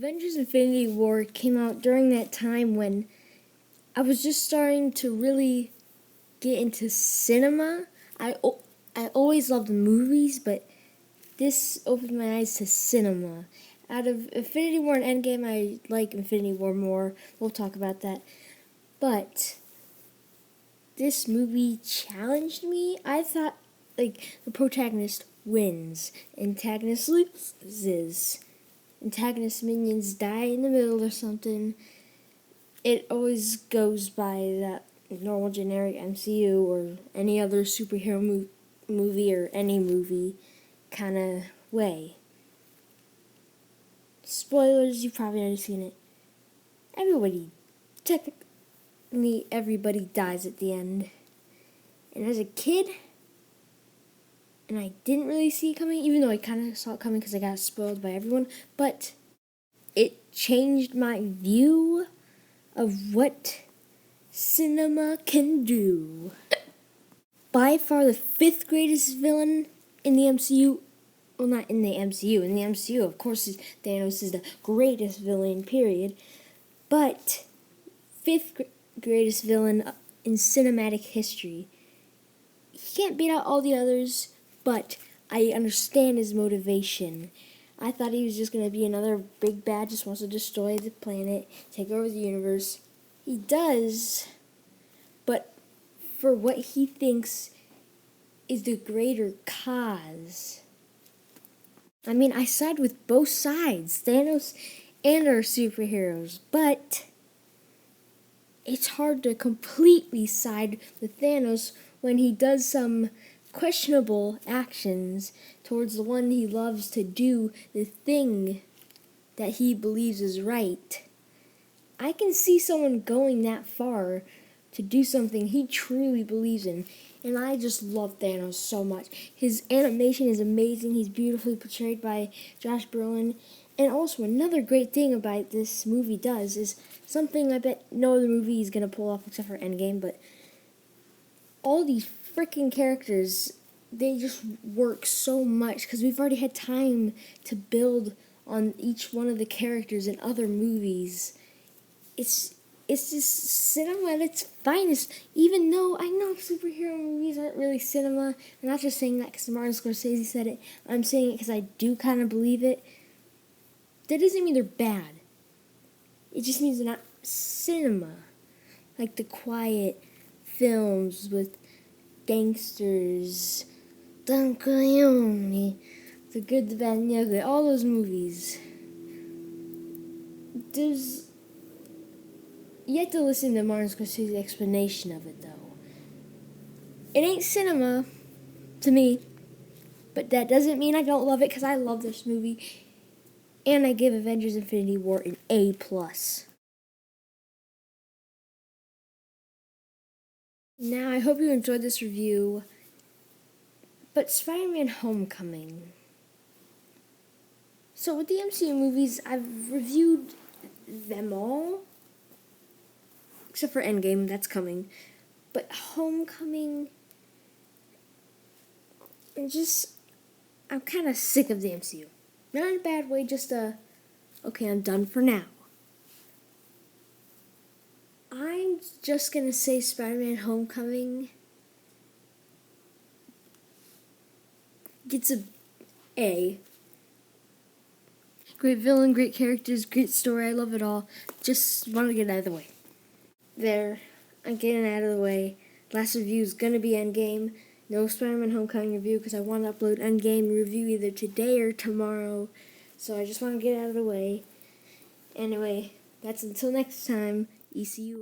Avengers Infinity War came out during that time when I was just starting to really get into cinema. I always loved movies, but this opened my eyes to cinema. Out of Infinity War and Endgame, I like Infinity War more. We'll talk about that. But this movie challenged me. I thought, the protagonist wins, antagonist loses. Antagonist minions die in the middle or something. It always goes by that normal generic MCU or any other superhero movie or any movie kind of way. Spoilers, you've probably already seen it. Technically everybody dies at the end. And as a kid, and I didn't really see it coming, even though I kind of saw it coming because I got spoiled by everyone, but it changed my view of what cinema can do. By far the fifth greatest villain in the MCU. Well, not in the MCU. In the MCU, of course, Thanos is the greatest villain, period. But fifth greatest villain in cinematic history. He can't beat out all the others, but I understand his motivation. I thought he was just going to be another big bad, just wants to destroy the planet, take over the universe. He does, but for what he thinks is the greater cause. I mean, I side with both sides, Thanos and our superheroes, but it's hard to completely side with Thanos when he does some questionable actions towards the one he loves to do the thing that he believes is right. I can see someone going that far to do something he truly believes in, and I just love Thanos so much. His animation is amazing. He's beautifully portrayed by Josh Brolin. And also another great thing about this movie does is something I bet no other movie is going to pull off except for Endgame, but all these freaking characters, they just work so much because we've already had time to build on each one of the characters in other movies. It's just cinema at its finest, even though I know superhero movies aren't really cinema. I'm not just saying that because Martin Scorsese said it. I'm saying it because I do kind of believe it. That doesn't mean they're bad. It just means they're not cinema. Like the quiet films with gangsters, Don Corleone, The Good, the Bad, and the Ugly, all those movies. You have to listen to Martin Scorsese's explanation of it, though. It ain't cinema to me, but that doesn't mean I don't love it, because I love this movie. And I give Avengers Infinity War an A+. Now, I hope you enjoyed this review, but Spider-Man Homecoming. So with the MCU movies, I've reviewed them all, except for Endgame, that's coming. But Homecoming, I'm kind of sick of the MCU. Not in a bad way, just okay, I'm done for now. I'm just gonna say Spider-Man Homecoming gets a A. Great villain, great characters, great story, I love it all. Just want to get it out of the way. There, I'm getting it out of the way. Last review is gonna be Endgame. No Spider-Man Homecoming review because I want to upload Endgame review either today or tomorrow. So I just want to get it out of the way. Anyway, that's until next time. ECU.